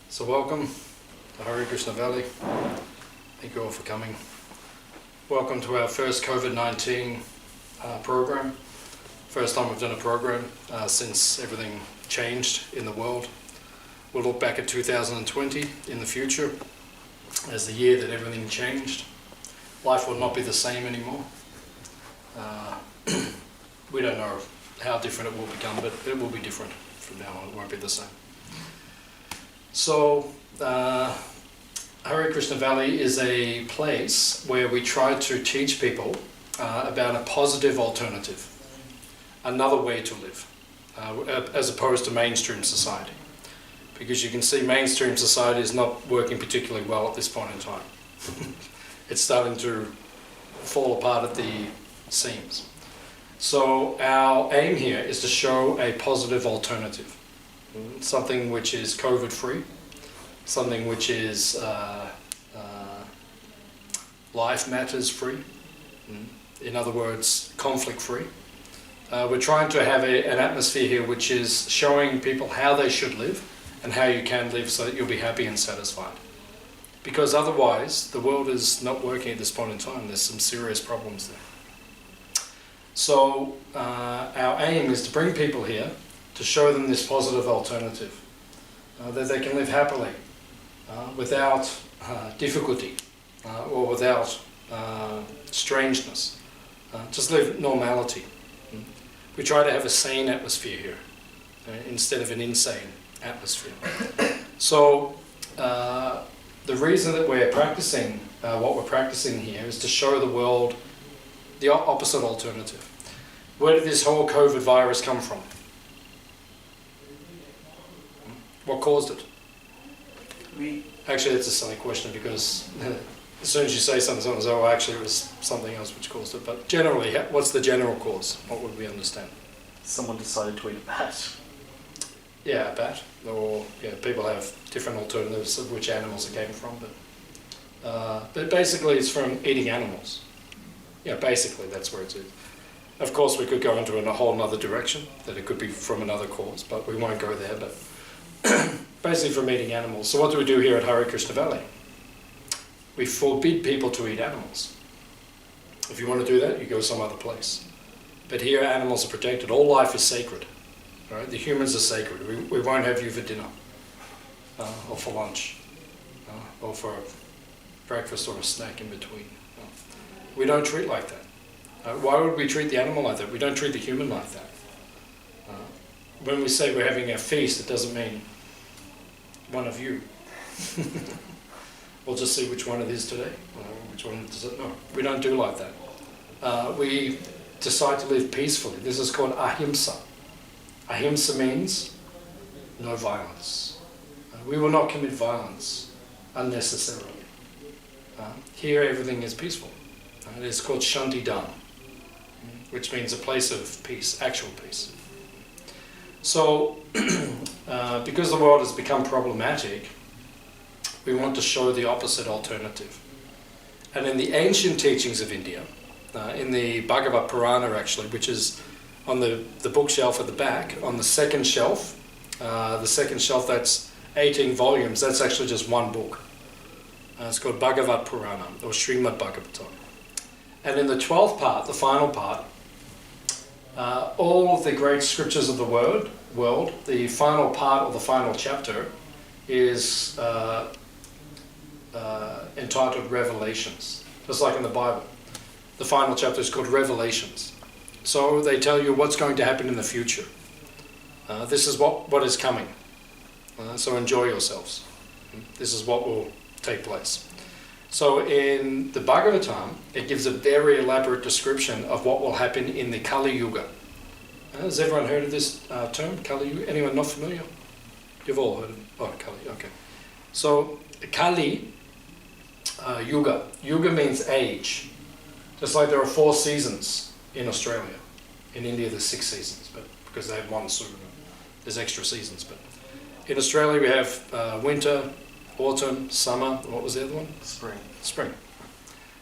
So welcome to Hare Krishna Valley. Thank you all for coming. Welcome to our first COVID-19 program. First time we've done a program since everything changed in the world. We'll look back at 2020 in the future as the year that everything changed. Life will not be the same anymore. We don't know how different it will become, but it will be different from now on. It won't be the same. So, Hare Krishna Valley is a place where we try to teach people about a positive alternative, another way to live, as opposed to mainstream society. Because you can see mainstream society is not working particularly well at this point in time. It's starting to fall apart at the seams. So our aim here is to show a positive alternative. Something which is COVID-free, something which is life matters free, in other words, conflict-free. We're trying to have an atmosphere here which is showing people how they should live and how you can live so that you'll be happy and satisfied. Because otherwise, the world is not working at this point in time. There's some serious problems there. So our aim is to bring people here to show them this positive alternative, that they can live happily, without difficulty, or without strangeness. Just live normality. We try to have a sane atmosphere here, instead of an insane atmosphere. So the reason that we're practicing what we're practicing here is to show the world the opposite alternative. Where did this whole COVID virus come from? What caused it? Actually, that's a silly question because as soon as you say something, someone says, oh, actually it was something else which caused it. But generally, what's the general cause? What would we understand? Someone decided to eat a bat. Yeah, a bat. Or people have different alternatives of which animals it came from. But basically, it's from eating animals. Yeah, basically, that's where it's. Of course, we could go into a whole other direction, that it could be from another cause, but we won't go there. But basically from eating animals. So what do we do here at Hare Krishna Valley? We forbid people to eat animals. If you want to do that, you go some other place. But here animals are protected. All life is sacred. Right? The humans are sacred. We won't have you for dinner, or for lunch, or for breakfast or a snack in between. We don't treat like that. Why would we treat the animal like that? We don't treat the human like that. When we say we're having a feast, it doesn't mean one of you. We'll just see which one it is today. Which one does it? No, we don't do like that. We decide to live peacefully. This is called ahimsa. Ahimsa means no violence. We will not commit violence unnecessarily. Here everything is peaceful. It is called Shantidam, which means a place of peace, actual peace. So, because the world has become problematic, we want to show the opposite alternative. And in the ancient teachings of India, in the Bhagavad Purana actually, which is on the bookshelf at the back, on the second shelf that's 18 volumes, that's actually just one book. It's called Bhagavad Purana, or Srimad Bhagavatam. And in the 12th part, the final part, all of the great scriptures of the world, the final part or the final chapter is entitled Revelations, just like in the Bible. The final chapter is called Revelations. So they tell you what's going to happen in the future. This is what is coming. So enjoy yourselves. This is what will take place. So in the Bhagavatam, it gives a very elaborate description of what will happen in the Kali Yuga. Has everyone heard of this term, Kali Yuga? Anyone not familiar? You've all heard of it. Oh, Kali, okay. So Kali Yuga. Yuga means age. Just like there are 4 seasons in Australia. In India there's 6 seasons, but because they have monsoon, there's extra seasons. But in Australia we have winter, autumn, summer, what was the other one? Spring.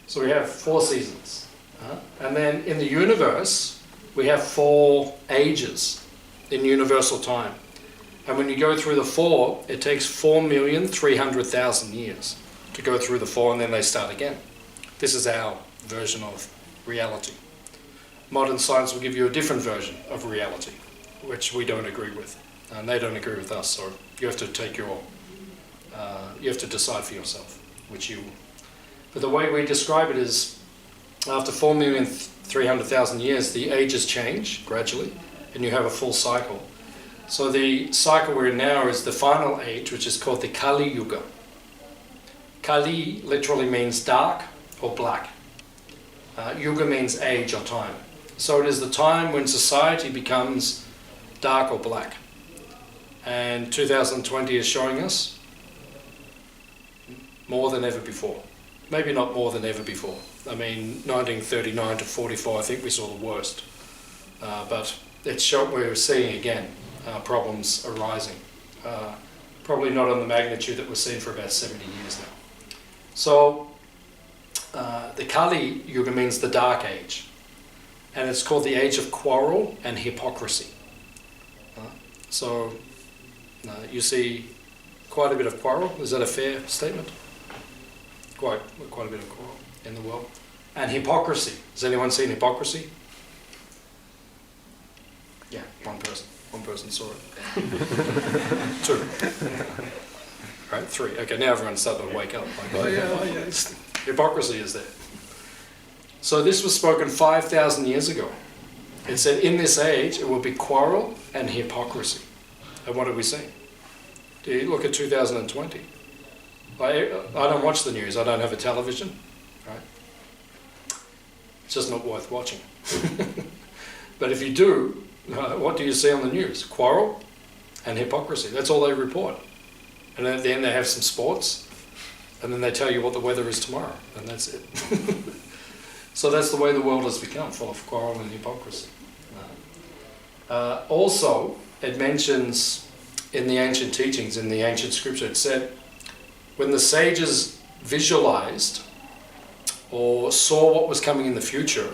So we have 4 seasons. And then in the universe, we have 4 ages in universal time. And when you go through the four, it takes 4,300,000 years to go through the four, and then they start again. This is our version of reality. Modern science will give you a different version of reality, which we don't agree with. And they don't agree with us, so you have to take you have to decide for yourself, which you... But the way we describe it is, after 4,300,000 years, the ages change gradually, and you have a full cycle. So the cycle we're in now is the final age, which is called the Kali Yuga. Kali literally means dark or black. Yuga means age or time. So it is the time when society becomes dark or black. And 2020 is showing us more than ever before. Maybe not more than ever before. I mean, 1939 to 44, I think we saw the worst. But we're seeing again problems arising. Probably not on the magnitude that we've seen for about 70 years now. So the Kali Yuga means the dark age. And it's called the age of quarrel and hypocrisy. So you see quite a bit of quarrel. Is that a fair statement? Quite a bit of quarrel in the world. And hypocrisy. Has anyone seen hypocrisy? Yeah, one person. One person saw it. 2. Right, 3. Okay, now everyone's starting to wake up. Like, oh yeah. Hypocrisy is there. So this was spoken 5,000 years ago. It said, in this age, it will be quarrel and hypocrisy. And what are we seeing? Do you look at 2020? I don't watch the news. I don't have a television. Right? It's just not worth watching. But if you do, what do you see on the news? Quarrel and hypocrisy. That's all they report. And at the end they have some sports, and then they tell you what the weather is tomorrow, and that's it. So that's the way the world has become, full of quarrel and hypocrisy. Also, it mentions in the ancient teachings, in the ancient scripture, it said, when the sages visualized or saw what was coming in the future,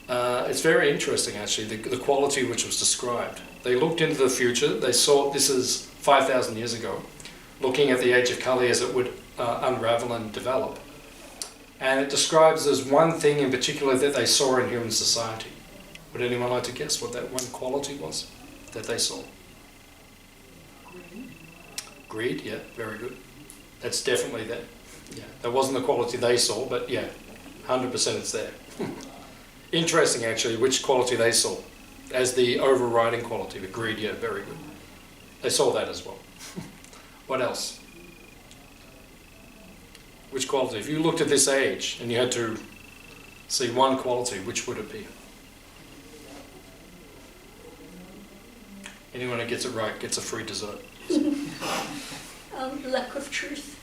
it's very interesting actually, the quality which was described. They looked into the future, they saw, this is 5,000 years ago, looking at the age of Kali as it would unravel and develop. And it describes as one thing in particular that they saw in human society. Would anyone like to guess what that one quality was that they saw? Greed. Greed, yeah, very good. That's definitely there. Yeah, that wasn't the quality they saw, but yeah, 100% it's there. Interesting actually, which quality they saw as the overriding quality, but greed, yeah, very good. They saw that as well. What else? Which quality? If you looked at this age and you had to see one quality, which would it be? Anyone who gets it right gets a free dessert. Lack of truth.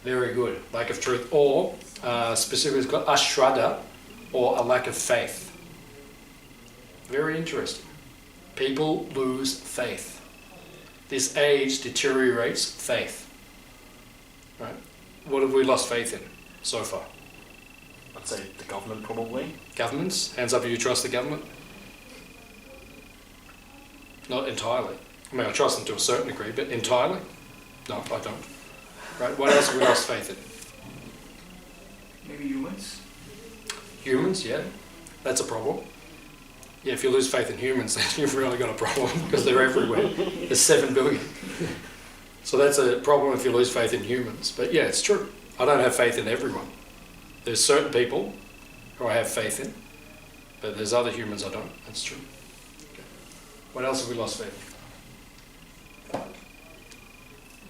Very good. Lack of truth, or specifically it's called ashraddha, or a lack of faith. Very interesting. People lose faith. This age deteriorates faith. Right? What have we lost faith in so far? I'd say the government probably. Governments? Hands up if you trust the government. Not entirely. I mean, I trust them to a certain degree, but entirely? No, I don't. Right? What else have we lost faith in? Maybe humans? Humans, yeah. That's a problem. Yeah, if you lose faith in humans, then you've really got a problem because they're everywhere. There's 7 billion. So that's a problem if you lose faith in humans. But yeah, it's true. I don't have faith in everyone. There's certain people who I have faith in, but there's other humans I don't. That's true. Okay. What else have we lost faith in?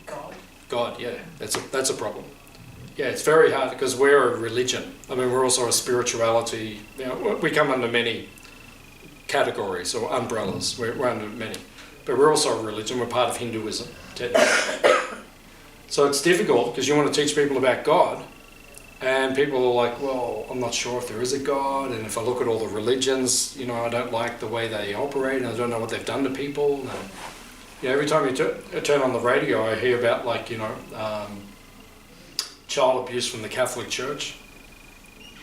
God. God, yeah, that's a problem. Yeah, it's very hard because we're a religion. I mean, we're also a spirituality. You know, we come under many categories or umbrellas. We're under many. But we're also a religion. We're part of Hinduism, technically. So it's difficult because you want to teach people about God, and people are like, well, I'm not sure if there is a God, and if I look at all the religions, you know, I don't like the way they operate, and I don't know what they've done to people. And, you know, every time you turn on the radio, I hear about, like, you know, child abuse from the Catholic Church.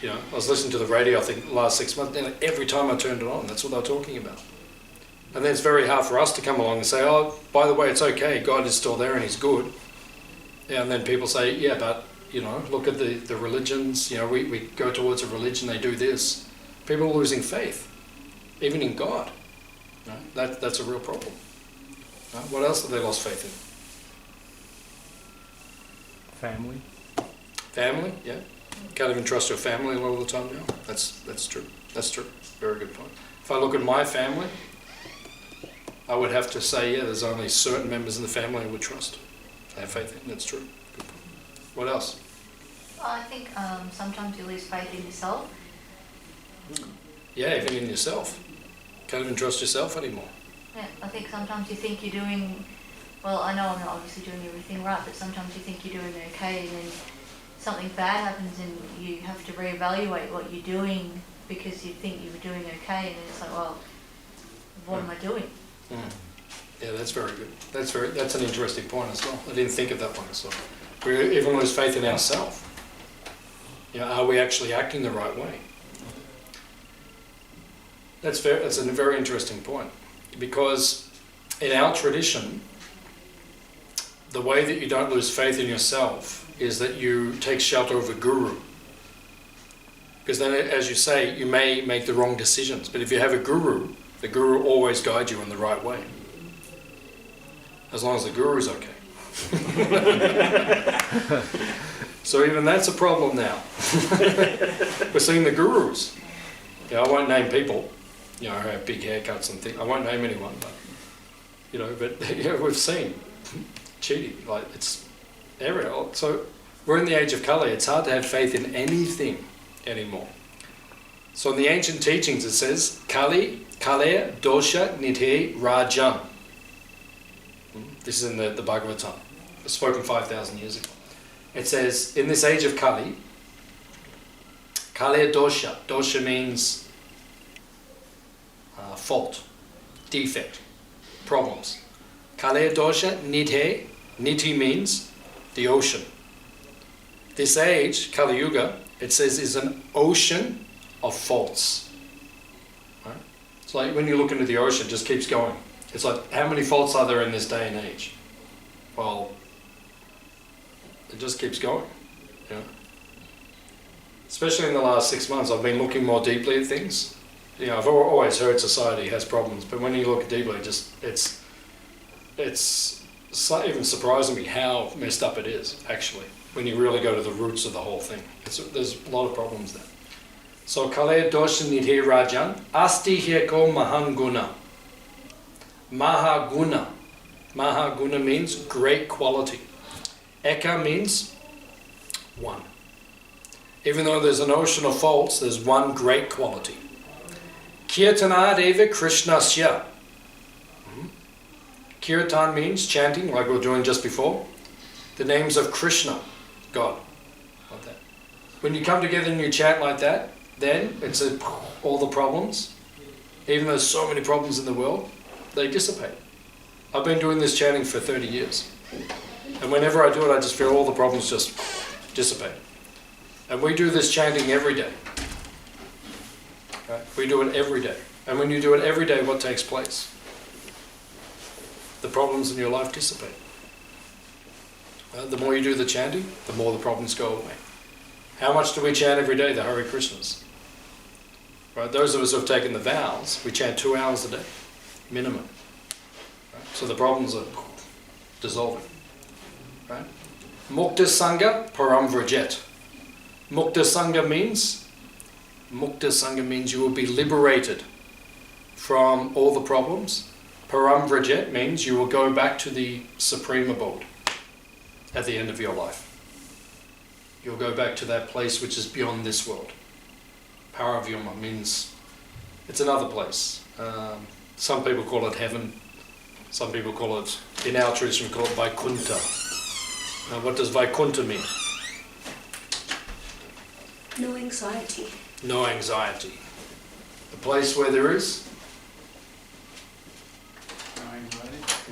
You know, I was listening to the radio, I think, the last 6 months, and every time I turned it on, that's what they were talking about. And then it's very hard for us to come along and say, oh, by the way, it's okay, God is still there and he's good. Yeah, and then people say, yeah, but, you know, look at the religions, you know, we go towards a religion, they do this. People are losing faith, even in God. You know, that's a real problem. What else have they lost faith in? Family. Family, yeah. Can't even trust your family a lot of the time now. That's true. That's true. Very good point. If I look at my family, I would have to say, yeah, there's only certain members in the family I would trust. I have faith in. That's true. Good point. What else? Well, I think sometimes you lose faith in yourself. Yeah, even in yourself. Can't even trust yourself anymore. Yeah, I think sometimes you think you're doing, well, I know I'm not obviously doing everything right, but sometimes you think you're doing okay, and then something bad happens and you have to reevaluate what you're doing because you think you were doing okay, and then it's like, well, what am I doing? Mm. Yeah, that's very good. That's an interesting point as well. I didn't think of that one as well. We even lose faith in ourselves. You know, are we actually acting the right way? That's a very interesting point, because in our tradition, the way that you don't lose faith in yourself is that you take shelter of a guru. Because then, as you say, you may make the wrong decisions. But if you have a guru, the guru always guides you in the right way. As long as the guru's okay. So even that's a problem now. We're seeing the gurus. You know, I won't name people, you know, who have big haircuts and things. I won't name anyone, but, you know, we've seen cheating, like it's everywhere. So we're in the age of Kali. It's hard to have faith in anything anymore. So in the ancient teachings it says, Kali, Kale, Dosha, Nidhe, Rajan. This is in the Bhagavatam. It's spoken 5,000 years ago. It says, in this age of Kali, Kale Dosha. Dosha means fault, defect, problems. Kale Dosha, Nidhe. Niti means the ocean. This age, Kali Yuga, it says is an ocean of faults. Right? It's like when you look into the ocean, it just keeps going. It's like, how many faults are there in this day and age? Well, it just keeps going. You know? Especially in the last 6 months, I've been looking more deeply at things. You know, I've always heard society has problems, but when you look deeply, it's even surprising me how messed up it is, actually, when you really go to the roots of the whole thing. There's a lot of problems there. So, Kale Dosha Nidhe Rajan, Asti Heko Mahanguna. Mahaguna. Mahaguna means great quality. Eka means one. Even though there's an ocean of faults, there's one great quality. Kirtanadeva Krishnasya. Kirtan means chanting, like we were doing just before. The names of Krishna, God. Like that. When you come together and you chant like that, then it's all the problems, even though there's so many problems in the world, they dissipate. I've been doing this chanting for 30 years. And whenever I do it, I just feel all the problems just dissipate. And we do this chanting every day. Right? We do it every day. And when you do it every day, what takes place? The problems in your life dissipate. The more you do the chanting, the more the problems go away. How much do we chant every day? The Hare Krishnas. Right? Those of us who have taken the vows, we chant 2 hours a day, minimum. Right? So the problems are dissolving. Right? Mukta Sangha Param Vrajet. Mukta Sangha means you will be liberated from all the problems. Param Vrajet means you will go back to the supreme abode at the end of your life. You'll go back to that place which is beyond this world. Paravyoma means it's another place. Some people call it heaven. Some people call it, in our tradition, we call it Vaikuntha. Now, what does Vaikuntha mean? No anxiety. No anxiety. A place where there is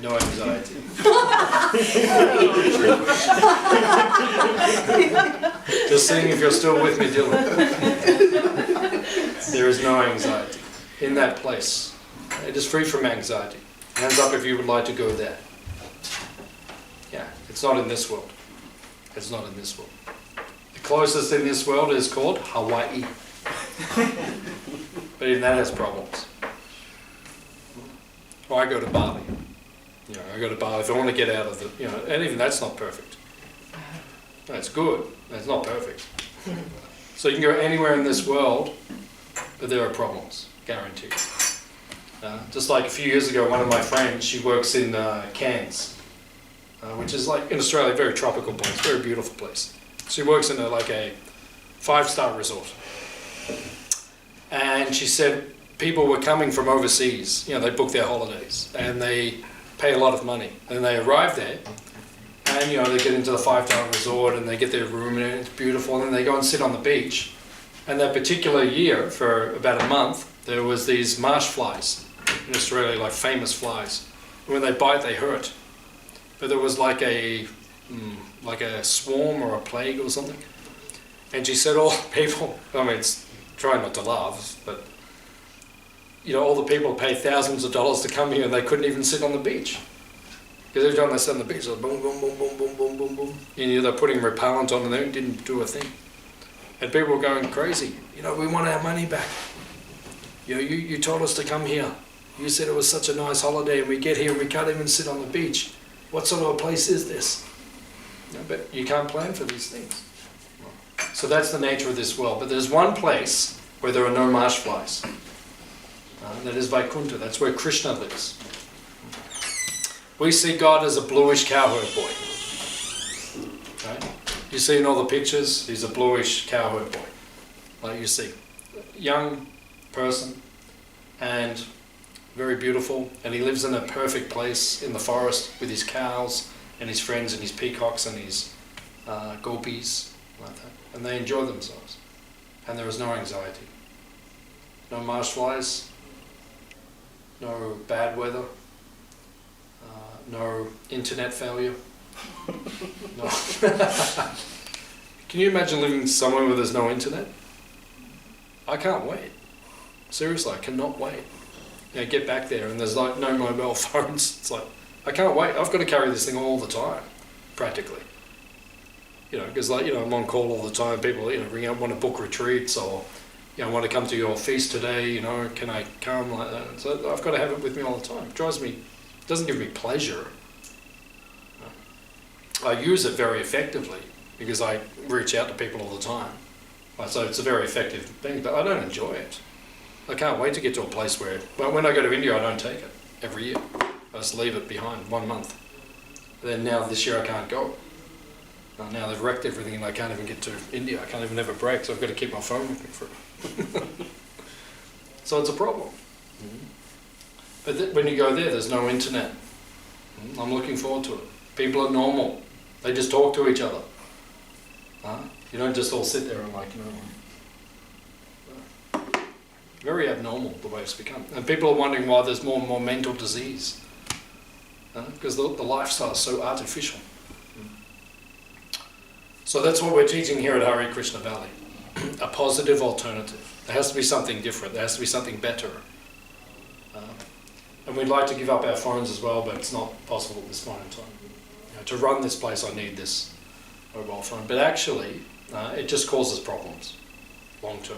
no anxiety. Just seeing if you're still with me, Dylan. There is no anxiety in that place. It is free from anxiety. Hands up if you would like to go there. Yeah, it's not in this world. It's not in this world. The closest in this world is called Hawaii. But even that has problems. Or I go to Bali. You know, I go to Bali if I want to get out of the, you know, and even that's not perfect. No, it's good. It's not perfect. So you can go anywhere in this world, but there are problems, guaranteed. Just like a few years ago, one of my friends, she works in Cairns, which is like in Australia, a very tropical place, very beautiful place. She works in like a 5-star resort. And she said people were coming from overseas, you know, they book their holidays and they pay a lot of money. And they arrive there and, you know, they get into the 5-star resort and they get their room and it's beautiful, and then they go and sit on the beach. And that particular year, for about a month, there was these marsh flies in Australia, like famous flies. When they bite, they hurt. But there was like a swarm or a plague or something. And she said all the people, I mean, try not to laugh, but you know, all the people pay thousands of dollars to come here and they couldn't even sit on the beach. Because every time they sat on the beach, it was boom, boom, boom, boom, boom, boom, boom, boom. And you know, they're putting repellent on and they didn't do a thing. And people were going crazy. You know, we want our money back. You know, you told us to come here. You said it was such a nice holiday and we get here and we can't even sit on the beach. What sort of a place is this? You know, but you can't plan for these things. So that's the nature of this world. But there's one place where there are no marsh flies. That is Vaikuntha. That's where Krishna lives. We see God as a bluish cowherd boy. Right? You see in all the pictures, he's a bluish cowherd boy. Like you see. Young person and very beautiful. And he lives in a perfect place in the forest with his cows and his friends and his peacocks and his gopis. Like that. And they enjoy themselves. And there is no anxiety. No marsh flies. No bad weather. No internet failure. No. Can you imagine living somewhere where there's no internet? I can't wait. Seriously, I cannot wait. You know, get back there and there's like no mobile phones. It's like, I can't wait. I've got to carry this thing all the time, practically. You know, because like, you know, I'm on call all the time. People, you know, ring up, want to book retreats, or, you know, want to come to your feast today, you know, can I come, like that. So I've got to have it with me all the time. It drives me, it doesn't give me pleasure. I use it very effectively because I reach out to people all the time. So it's a very effective thing, but I don't enjoy it. I can't wait to get to a place where, well, when I go to India, I don't take it every year. I just leave it behind 1 month. Then now this year I can't go. Now they've wrecked everything and I can't even get to India. I can't even have a break, so I've got to keep my phone with me for it. So it's a problem. But when you go there, there's no internet. I'm looking forward to it. People are normal. They just talk to each other. You don't just all sit there and like, you know. Very abnormal the way it's become. And people are wondering why there's more and more mental disease. Because the lifestyle is so artificial. So that's what we're teaching here at Hare Krishna Valley. A positive alternative. There has to be something different. There has to be something better. And we'd like to give up our phones as well, but it's not possible at this point in time. You know, to run this place, I need this mobile phone. But actually, it just causes problems long term.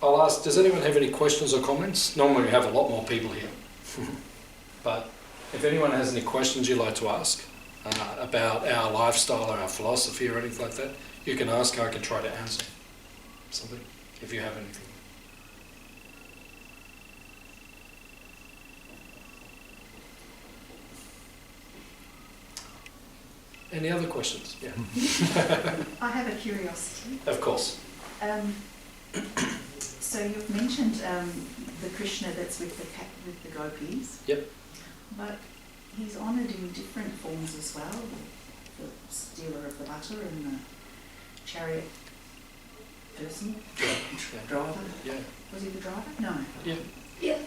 I'll ask, does anyone have any questions or comments? Normally we have a lot more people here. But if anyone has any questions you'd like to ask about our lifestyle or our philosophy or anything like that, you can ask, I can try to answer something, if you have anything. Any other questions? Yeah. I have a curiosity. Of course. So you've mentioned the Krishna that's with the gopis. Yep. But he's honoured in different forms as well. The stealer of the butter and the chariot person, driver. Yeah. Was he the driver? No. Yeah. Yeah.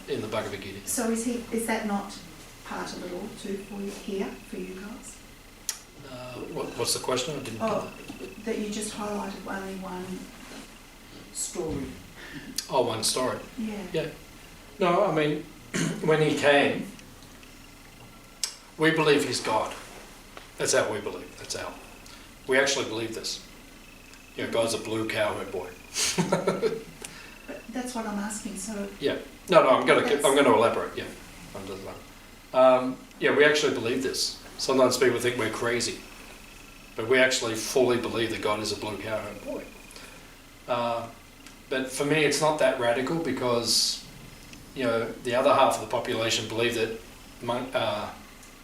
In the Bhagavad Gita. So is that not part of it all too for you here, for you guys? What's the question? I didn't get that. That you just highlighted only one story. Oh, one story. Yeah. Yeah. No, I mean, when he came, we believe he's God. That's how we believe. We actually believe this. You know, God's a blue cowherd boy. But that's what I'm asking. So Yeah. No, I'm going to elaborate. Yeah. I'm just yeah, we actually believe this. Sometimes people think we're crazy, but we actually fully believe that God is a blue cowherd boy. But for me, it's not that radical because, you know, the other half of the population believe that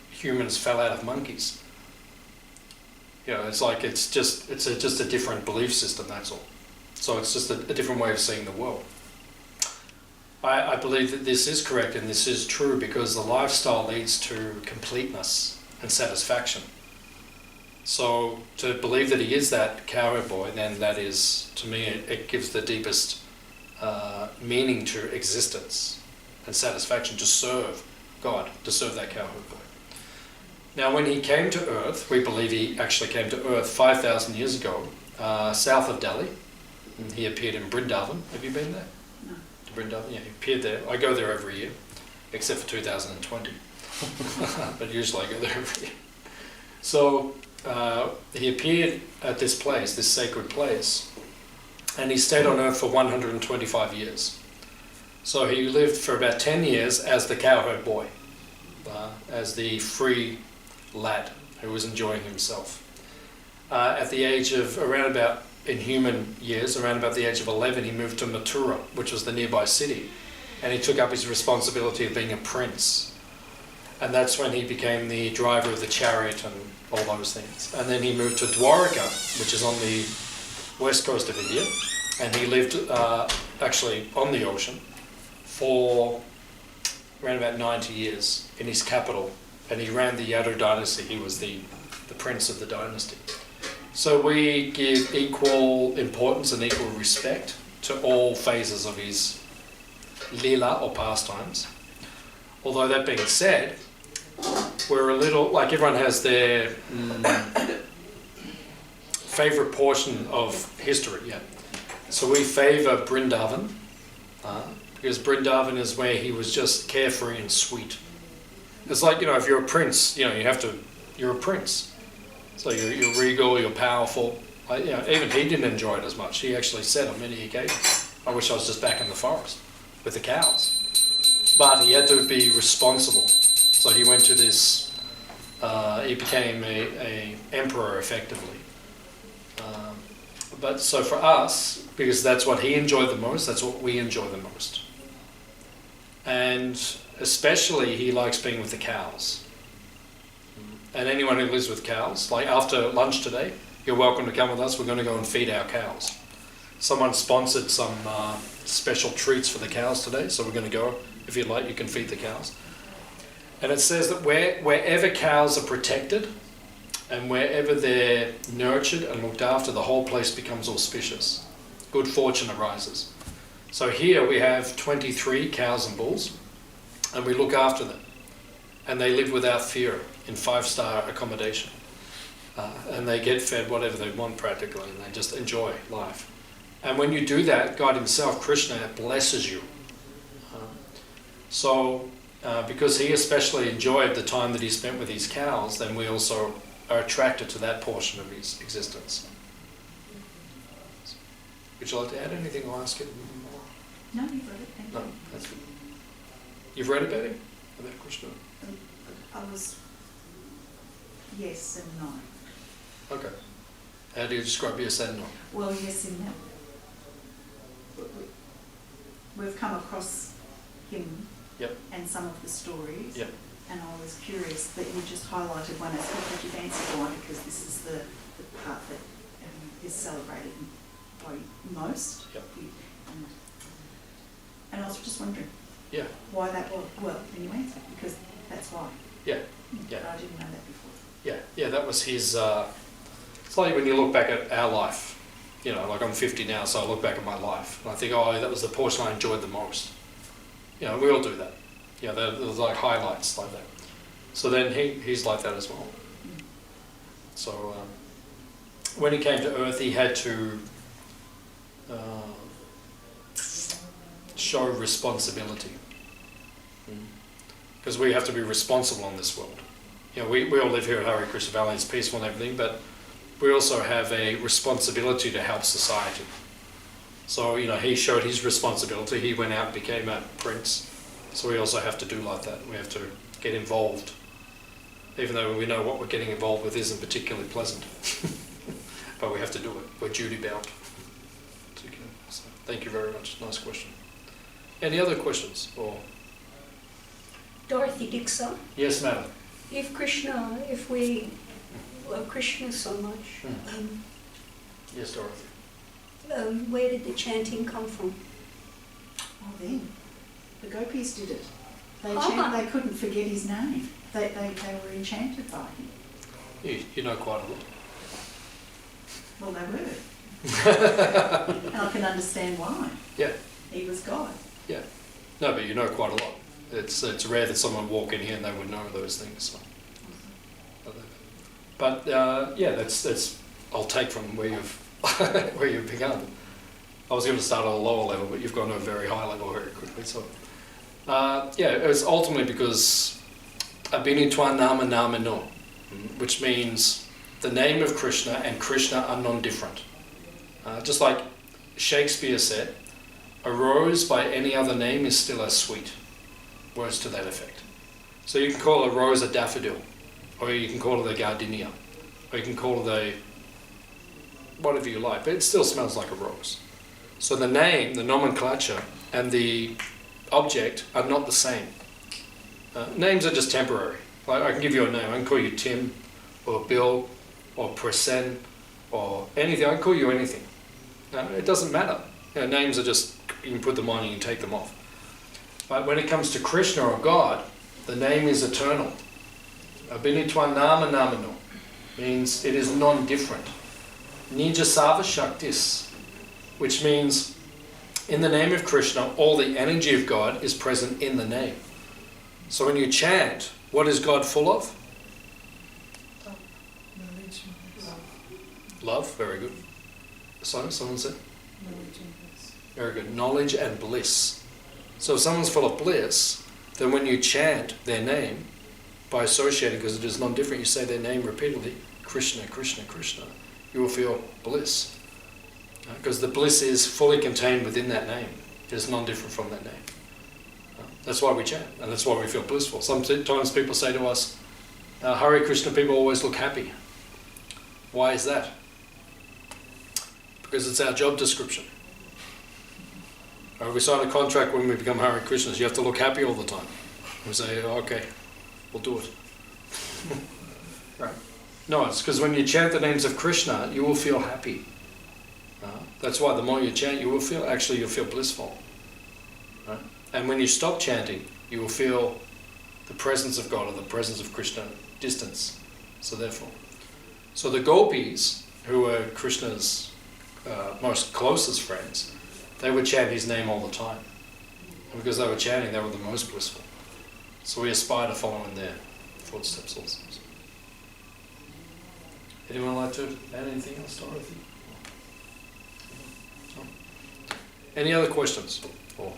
humans fell out of monkeys. You know, it's like it's just a different belief system. That's all. So it's just a different way of seeing the world. I believe that this is correct and this is true because the lifestyle leads to completeness and satisfaction. So to believe that he is that cowherd boy, then that is, to me, it gives the deepest meaning to existence and satisfaction to serve God, to serve that cowherd boy. Now when he came to earth, we believe he actually came to earth 5,000 years ago, south of Delhi. And he appeared in Brindavan. Have you been there? no. Brindavan, yeah, he appeared there. I go there every year, except for 2020. But usually I go there every year. So he appeared at this place, this sacred place, and he stayed on earth for 125 years. So he lived for about 10 years as the cowherd boy, as the free lad who was enjoying himself. At the age of in human years, around about the age of 11, he moved to Mathura, which was the nearby city, and he took up his responsibility of being a prince. And that's when he became the driver of the chariot and all those things. And then he moved to Dwarka, which is on the west coast of India, and he lived actually on the ocean for around about 90 years in his capital, and he ran the Yadu dynasty. He was the prince of the dynasty. So we give equal importance and equal respect to all phases of his lila or pastimes. Although that being said, we're a little, like everyone has their favourite portion of history, yeah. So we favour Brindavan, because Brindavan is where he was just carefree and sweet. It's like, you know, if you're a prince, you know, you're a prince. So you're regal, you're powerful. You know, even he didn't enjoy it as much. He actually said on many occasions, I wish I was just back in the forest with the cows. But he had to be responsible. So he went to this, he became a emperor effectively. But so for us, because that's what he enjoyed the most, that's what we enjoy the most. And especially he likes being with the cows. And anyone who lives with cows, like after lunch today, you're welcome to come with us. We're going to go and feed our cows. Someone sponsored some special treats for the cows today, so we're going to go. If you'd like, you can feed the cows. And it says that wherever cows are protected and wherever they're nurtured and looked after, the whole place becomes auspicious. Good fortune arises. So here we have 23 cows and bulls, and we look after them. And they live without fear in 5-star accommodation. And they get fed whatever they want practically, and they just enjoy life. And when you do that, God himself, Krishna, blesses you. So because he especially enjoyed the time that he spent with his cows, then we also are attracted to that portion of his existence. Would you like to add anything or ask it more? No, you've read it. Thank No, you. that's good. You've read about him? About Krishna? I was yes and no. Okay. How do you describe yes and no? Well, yes and no. We've come across him Yep. and some of the stories. Yep. And I was curious that you just highlighted one aspect that you've answered one, because this is the part that is celebrated by most. Yep. And I was just wondering Yeah. why that was. Well, anyway, because that's why. Yeah. Yeah. But I didn't know that before. Yeah, that was his, it's like when you look back at our life, you know, like I'm 50 now, so I look back at my life, and I think, oh, that was the portion I enjoyed the most. You know, we all do that. You know, there's like highlights like that. So then he's like that as well. So when he came to earth, he had to show responsibility. Because we have to be responsible in this world. You know, we all live here at Hare Krishna Valley, it's peaceful and everything, but we also have a responsibility to help society. So, you know, he showed his responsibility, he went out and became a prince. So we also have to do like that, we have to get involved. Even though we know what we're getting involved with isn't particularly pleasant. But we have to do it, we're duty bound. So, thank you very much, nice question. Any other questions? Or Dorothy Dixon, yes, madam. if we love Krishna so much, Yes, Dorothy. where did the chanting come from? Oh, then. The gopis did it. Ah. They couldn't forget his name. They were enchanted by him. You know quite a lot. Well, they were. And I can understand why. Yeah. He was God. Yeah. No, but you know quite a lot. It's rare that someone would walk in here and they would know those things. So. But yeah, that's I'll take from where you've where you've begun. I was going to start at a lower level, but you've gone to a very high level very quickly. So yeah, it was ultimately because Abhini Twa Nama Nama No, which means the name of Krishna and Krishna are non-different. Just like Shakespeare said, a rose by any other name is still as sweet. Words to that effect. So you can call a rose a daffodil, or you can call it a gardenia, or you can call it a whatever you like, but it still smells like a rose. So the name, the nomenclature, and the object are not the same. Names are just temporary. Like I can give you a name, I can call you Tim, or Bill, or Prasen, or anything, I can call you anything. It doesn't matter. You know, names are just, you can put them on, you can take them off. But when it comes to Krishna or God, the name is eternal. Abhini Twa Nama Nama No means it is non-different. Nija Sava Shaktis, which means in the name of Krishna, all the energy of God is present in the name. So when you chant, what is God full of? Love, very good. So, someone said? Very good. Knowledge and bliss. So if someone's full of bliss, then when you chant their name, by associating, because it is non-different, you say their name repeatedly, Krishna, Krishna, Krishna, you will feel bliss. Because the bliss is fully contained within that name. It is non-different from that name. That's why we chant, and that's why we feel blissful. Sometimes people say to us, Hare Krishna people always look happy. Why is that? Because it's our job description. We sign a contract when we become Hare Krishnas, you have to look happy all the time. We say, okay, we'll do it. Right. No, it's because when you chant the names of Krishna, you will feel happy. That's why the more you chant, you'll feel blissful. Right? And when you stop chanting, you will feel the presence of God or the presence of Krishna distance. So the gopis, who were Krishna's most closest friends, they would chant his name all the time. And because they were chanting, they were the most blissful. So we aspire to follow in their footsteps also. Anyone like to add anything else, Dorothy? No? Any other questions? Or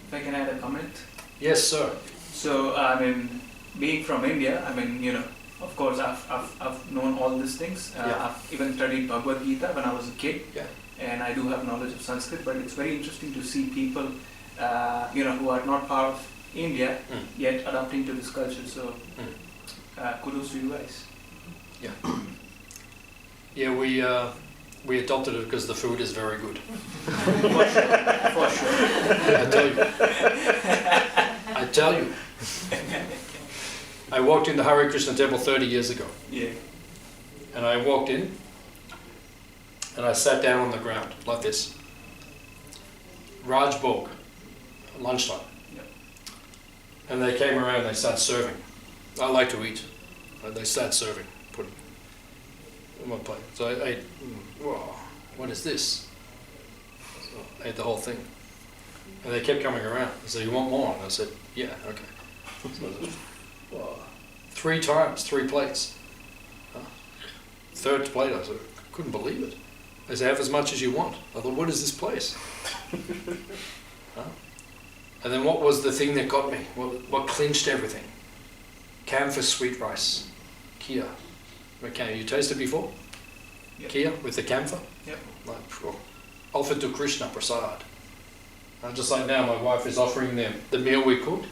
If I can add a comment. yes, sir. So, I mean, being from India, I mean, you know, of course, I've known all these things. Yeah. I've even studied Bhagavad Gita when I was a kid. Yeah. And I do have knowledge of Sanskrit, but it's very interesting to see people, you know, who are not part of India, yet adapting to this culture. So, kudos to you guys. Yeah. Yeah, we adopted it because the food is very good. For sure. I tell you. I walked in the Hare Krishna temple 30 years ago. Yeah. And I walked in and I sat down on the ground like this. Raj Bhog, lunchtime. Yep. And they came around and they started serving. I like to eat. They started serving, putting on my plate. So I ate, whoa, what is this? So I ate the whole thing. And they kept coming around. They said, you want more? And I said, yeah, okay. So, whoa. 3 times, 3 plates. Third plate, I said, couldn't believe it. They said, have as much as you want. I thought, what is this place? Huh? And then what was the thing that got me? What clinched everything? Camphor sweet rice. Kia. Okay, you tasted before? Yep. Kia with the camphor? Yep. Like, offered to Krishna Prasad. Just like now, my wife is offering them the meal we cooked.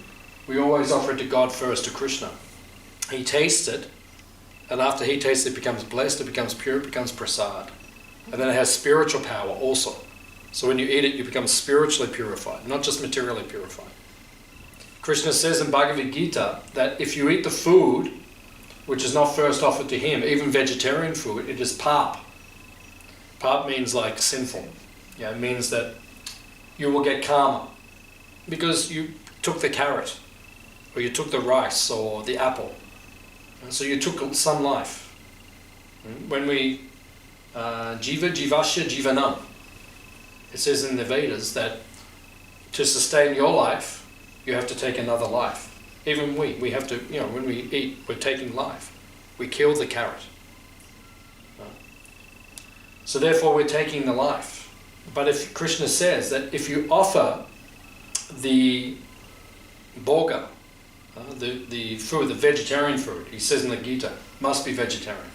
We always offer it to God first, to Krishna. He tastes it, and after he tastes it, it becomes blessed, it becomes pure, it becomes prasad. And then it has spiritual power also. So when you eat it, you become spiritually purified, not just materially purified. Krishna says in Bhagavad Gita that if you eat the food which is not first offered to him, even vegetarian food, it is pap. Pap means like sinful. Yeah, it means that you will get karma because you took the carrot, or you took the rice, or the apple. And so you took some life. When we jiva jivasya jivanam, it says in the Vedas that to sustain your life, you have to take another life. Even we have to, when we eat, we're taking life. We kill the carrot. So therefore we're taking the life. But if Krishna says that if you offer the bhoga, the food, the vegetarian food, he says in the Gita, must be vegetarian.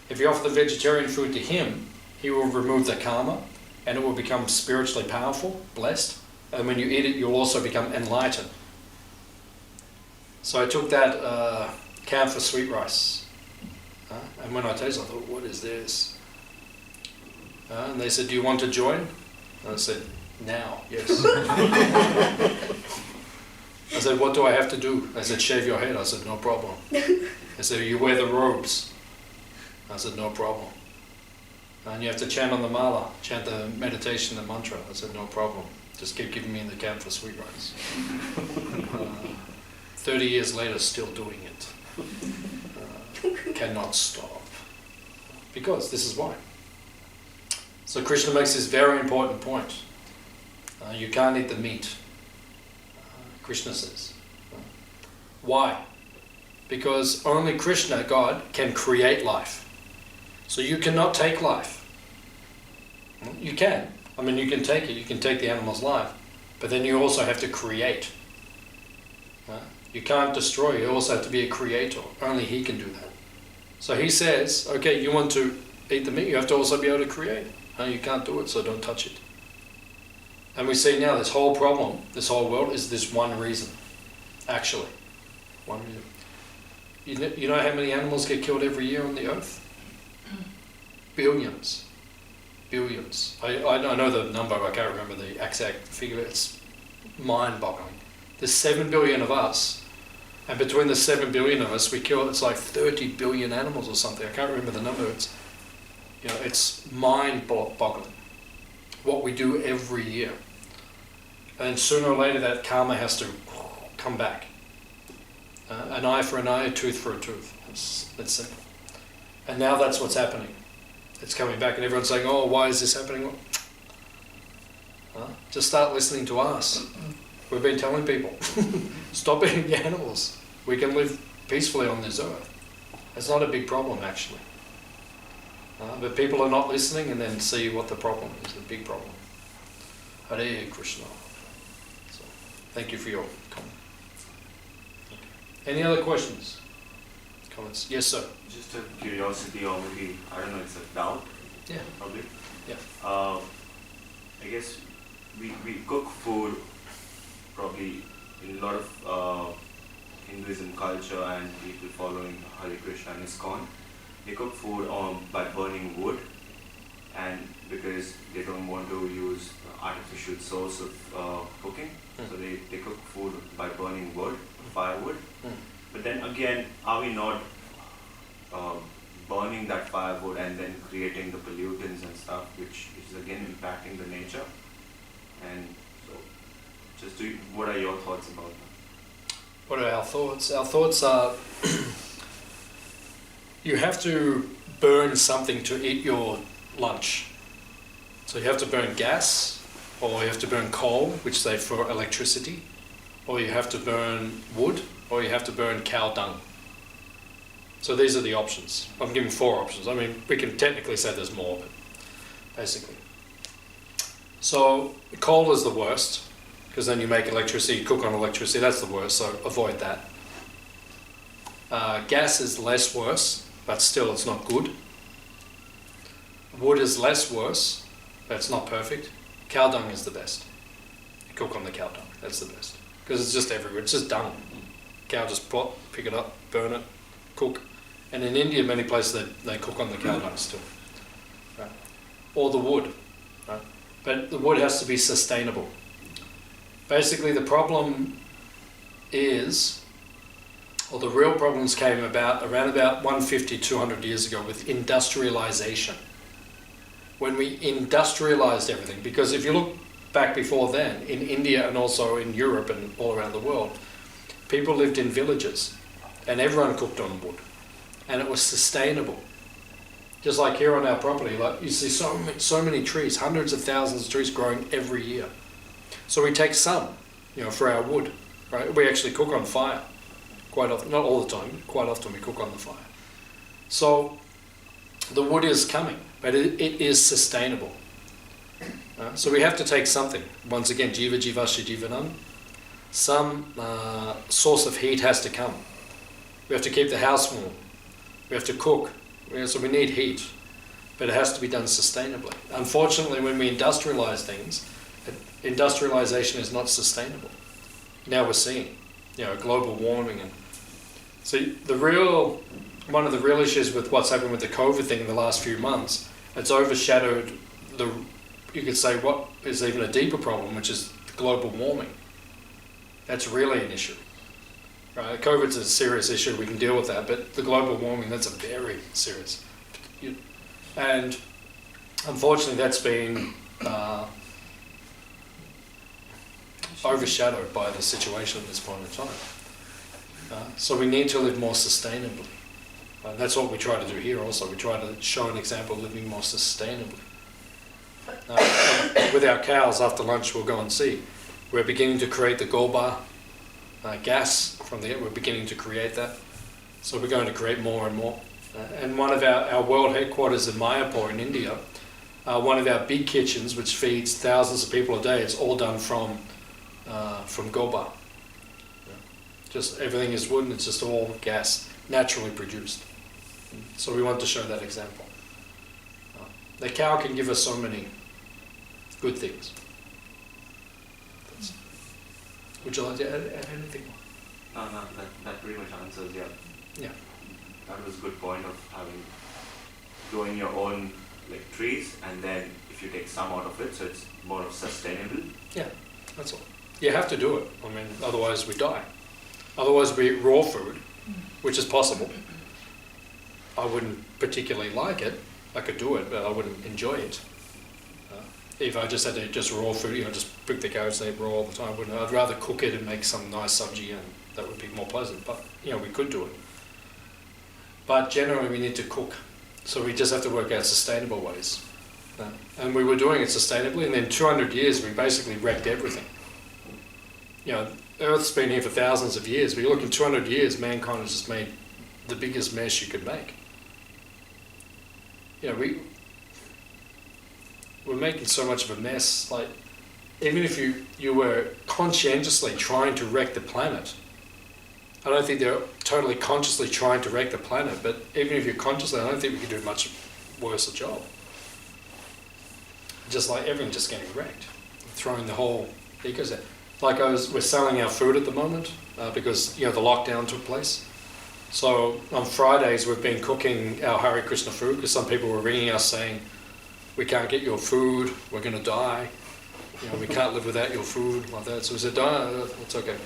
If you offer the vegetarian food to him, he will remove the karma, and it will become spiritually powerful, blessed. And when you eat it, you'll also become enlightened. So I took that camphor sweet rice, and when I tasted it, I thought, what is this? And they said, do you want to join? And I said, now, yes. I said, what do I have to do? They said, shave your head. I said, no problem. They said, you wear the robes. I said, no problem. And you have to chant on the mala, chant the meditation, the mantra. I said, no problem. Just keep giving me the camphor sweet rice. 30 years later, still doing it. Cannot stop. Because this is why. So Krishna makes this very important point. You can't eat the meat, Krishna says. Why? Because only Krishna, God, can create life. So you cannot take life. You can. I mean, you can take it. You can take the animal's life. But then you also have to create. You can't destroy. You also have to be a creator. Only he can do that. So he says, okay, you want to eat the meat, you have to also be able to create. You can't do it, so don't touch it. And we see now this whole problem, this whole world, is this one reason. Actually. One reason. You know how many animals get killed every year on the earth? Billions. Billions. I know the number, I can't remember the exact figure. It's mind-boggling. There's 7 billion of us, and between the 7 billion of us, we kill, it's like 30 billion animals or something. I can't remember the number. It's mind-boggling what we do every year. And sooner or later that karma has to come back. An eye for an eye, a tooth for a tooth. That's simple. And now that's what's happening. It's coming back, and everyone's saying, oh, why is this happening? Just start listening to us. We've been telling people, stop eating the animals. We can live peacefully on this earth. It's not a big problem, actually. But people are not listening and then see what the problem is, the big problem. Hare Krishna. So, thank you for your comment. Okay. Any other questions? Comments? Yes, sir. Just a curiosity, or maybe, I don't know, it's a doubt. Yeah. Probably. Yeah. I guess we cook food probably in a lot of Hinduism culture and people following Hare Krishna and ISKCON. They cook food by burning wood, and because they don't want to use artificial source of cooking, so they cook food by burning wood, firewood. But then again, are we not burning that firewood and then creating the pollutants and stuff, which is again impacting the nature? And so, what are your thoughts about that? What are our thoughts? Our thoughts are you have to burn something to eat your lunch. So you have to burn gas, or you have to burn coal, which they for electricity, or you have to burn wood, or you have to burn cow dung. So these are the options. I'm giving 4 options. I mean, we can technically say there's more, but basically. So coal is the worst, because then you make electricity, you cook on electricity, that's the worst, so avoid that. Gas is less worse, but still it's not good. Wood is less worse, but it's not perfect. Cow dung is the best. You cook on the cow dung, that's the best. Because it's just everywhere, it's just dung. Cow just pick it up, burn it, cook. And in India, many places they cook on the cow dung still. Right? Or the wood. Right? But the wood has to be sustainable. Basically the problem is, or the real problems came about around about 150, 200 years ago with industrialization. When we industrialized everything, because if you look back before then, in India and also in Europe and all around the world, people lived in villages and everyone cooked on wood and it was sustainable. Just like here on our property, like you see so many trees, hundreds of thousands of trees growing every year. So we take some, for our wood, right? We actually cook on fire quite often, not all the time, quite often we cook on the fire. So the wood is coming, but it is sustainable. So we have to take something. Once again, jiva jivasya jivanam. Some source of heat has to come. We have to keep the house warm. We have to cook. So we need heat, but it has to be done sustainably. Unfortunately, when we industrialize things, industrialization is not sustainable. Now we're seeing, global warming, and see one of the real issues with what's happened with the COVID thing in the last few months. It's overshadowed you could say what is even a deeper problem, which is global warming. That's really an issue. Right? COVID's a serious issue, we can deal with that, but the global warming, that's a very serious. And unfortunately that's been overshadowed by the situation at this point in time. So we need to live more sustainably. That's what we try to do here also. We try to show an example of living more sustainably. With our cows, after lunch we'll go and see. We're beginning to create the gobar gas from the air. We're beginning to create that. So we're going to create more and more. And one of our world headquarters in Mayapur in India, one of our big kitchens, which feeds thousands of people a day, it's all done from gobar. Just everything is wood and it's just all gas, naturally produced. So we want to show that example. The cow can give us so many good things. Would you like to add anything more? No, that pretty much answers, Yeah. That was a good point of growing your own trees, and then if you take some out of it, so it's more of sustainable. Yeah, that's all. You have to do it. I mean, otherwise we die. Otherwise we eat raw food, which is possible. I wouldn't particularly like it. I could do it, but I wouldn't enjoy it. If I just had to eat just raw food, just pick the carrots and eat raw all the time, wouldn't I? I'd rather cook it and make some nice sabji, and that would be more pleasant. But we could do it. But generally, we need to cook, so we just have to work out sustainable ways. And we were doing it sustainably, and in 200 years, we basically wrecked everything. Earth's been here for thousands of years. But you look in 200 years, mankind has just made the biggest mess you could make. We're making so much of a mess. Like, even if you were conscientiously trying to wreck the planet, I don't think they're totally consciously trying to wreck the planet, but even if you're consciously, I don't think we could do much worse a job. Just like everything just getting wrecked, throwing the whole ecosystem. Like we're selling our food at the moment because the lockdown took place. So on Fridays we've been cooking our Hare Krishna food because some people were ringing us saying, we can't get your food, we're going to die. We can't live without your food, like that. So we said, it's okay.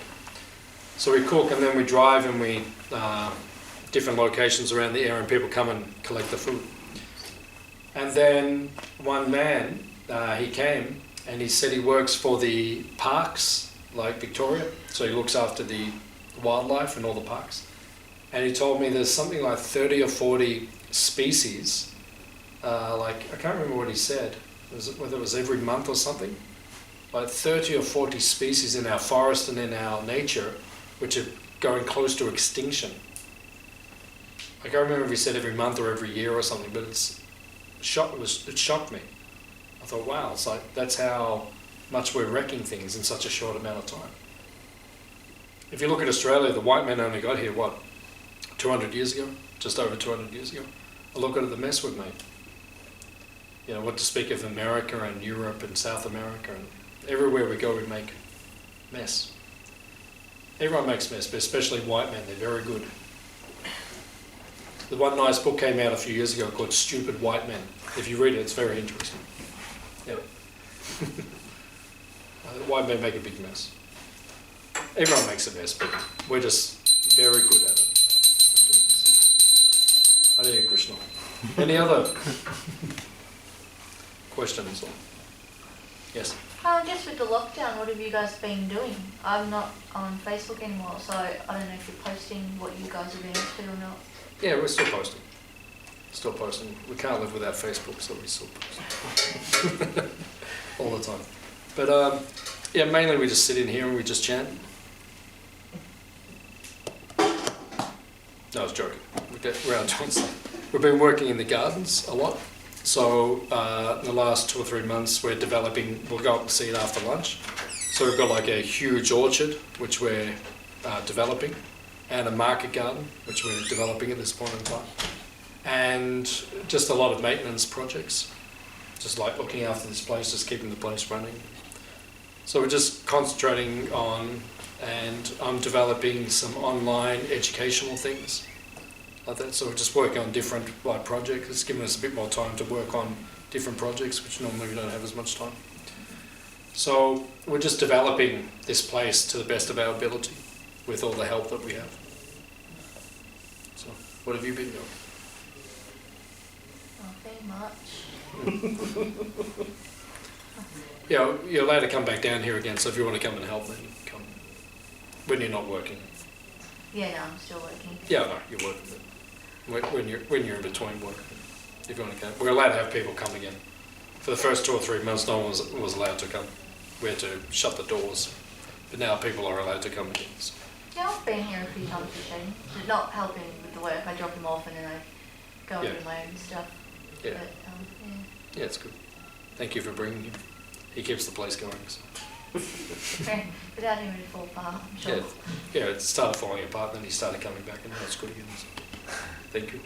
So we cook and then we drive and we different locations around the area and people come and collect the food. And then one man, he came and he said he works for the parks, like Victoria. So he looks after the wildlife and all the parks. And he told me there's something like 30 or 40 species, I can't remember what he said, whether it was every month or something, like 30 or 40 species in our forest and in our nature, which are going close to extinction. I can't remember if he said every month or every year or something, but it shocked me. I thought, wow, it's like that's how much we're wrecking things in such a short amount of time. If you look at Australia, the white men only got here, 200 years ago? Just over 200 years ago. Look at the mess we've made. You know, what to speak of America and Europe and South America, and everywhere we go we make mess. Everyone makes mess, but especially white men, they're very good. The one nice book came out a few years ago called Stupid White Men. If you read it, it's very interesting. Yeah. White men make a big mess. Everyone makes a mess, but we're just very good at it. Hare Krishna. Any other questions? Yes? Just with the lockdown, what have you guys been doing? I'm not on Facebook anymore, so I don't know if you're posting what you guys have been up to or not. Yeah, we're still posting. Still posting. We can't live without Facebook, so we still post. All the time. But yeah, mainly we just sit in here and we just chant. No, I was joking. We're out doing stuff. We've been working in the gardens a lot. So in the last 2 or 3 months we're developing, we'll go up and see it after lunch. So we've got like a huge orchard which we're developing, and a market garden which we're developing at this point in time. And just a lot of maintenance projects, just like looking after this place, just keeping the place running. So we're just concentrating on, and I'm developing some online educational things like that. So we're just working on different projects. It's given us a bit more time to work on different projects, which normally we don't have as much time. So we're just developing this place to the best of our ability with all the help that we have. So what have you been doing? Nothing much. Yeah, you're allowed to come back down here again, so if you want to come and help, then you can come. When you're not working. Yeah, no, I'm still working. Yeah, no, you're working. But when you're in between work, if you want to come. We're allowed to have people come again. For the first 2 or 3 months, no one was allowed to come. We had to shut the doors. But now people are allowed to come again. So. Yeah, I've been here a few times with Shane. It's not helping with the work. I drop him off and then I go and do my own stuff. Yeah. But, yeah. Yeah, it's good. Thank you for bringing him. He keeps the place going. So. Without him it'd fall apart, I'm sure. Yeah, it started falling apart, then he started coming back, and now it's good again. So. Thank you.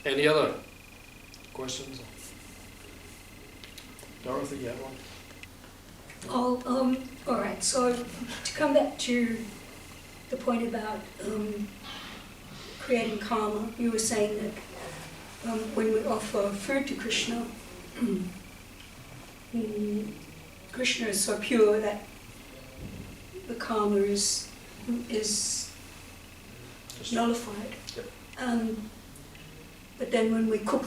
Any other questions? Dorothy, you have one? Oh, all right. So to come back to the point about creating karma, you were saying that when we offer food to Krishna, Krishna is so pure that the karma is nullified. Yep. But then when we cook,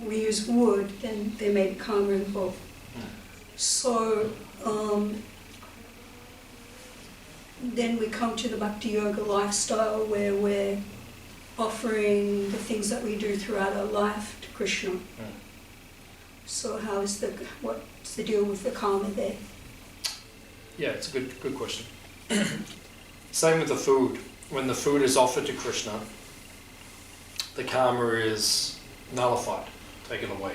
we use wood, then there may be karma involved. So then we come to the Bhakti Yoga lifestyle where we're offering the things that we do throughout our life to Krishna. So what's the deal with the karma there? Yeah, it's a good question. Same with the food. When the food is offered to Krishna, the karma is nullified, taken away.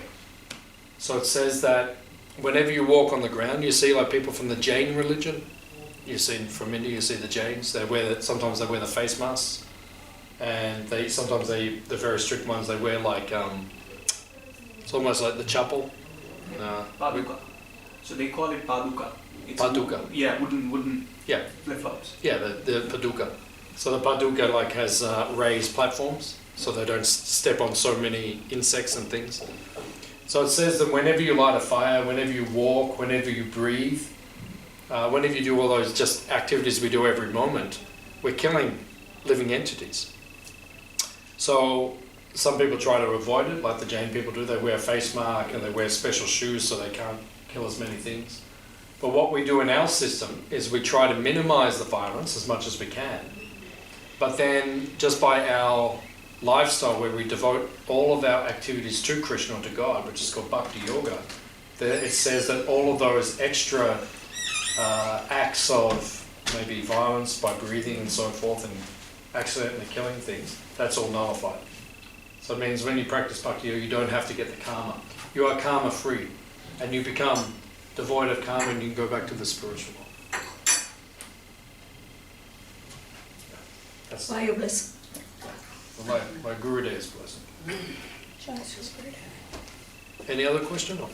So it says that whenever you walk on the ground, you see like people from the Jain religion. You see from India, you see the Jains. Sometimes they wear the face masks, and sometimes the very strict ones, they wear like it's almost like the chapel. Paduka. So they call it paduka. It's Paduka. Yeah, wooden Yeah. flip-flops. Yeah, the paduka. So the paduka like has raised platforms, so they don't step on so many insects and things. So it says that whenever you light a fire, whenever you walk, whenever you breathe, whenever you do all those just activities we do every moment, we're killing living entities. So some people try to avoid it, like the Jain people do. They wear a face mask and they wear special shoes so they can't kill as many things. But what we do in our system is we try to minimize the violence as much as we can. But then just by our lifestyle where we devote all of our activities to Krishna, to God, which is called Bhakti Yoga, it says that all of those extra acts of maybe violence by breathing and so forth and accidentally killing things, that's all nullified. So it means when you practice bhakti yoga, you don't have to get the karma. You are karma free, and you become devoid of karma, and you can go back to the spiritual world. That's By your blessing. my Gurudev's blessing. Just Gurudev. Any other question? Or?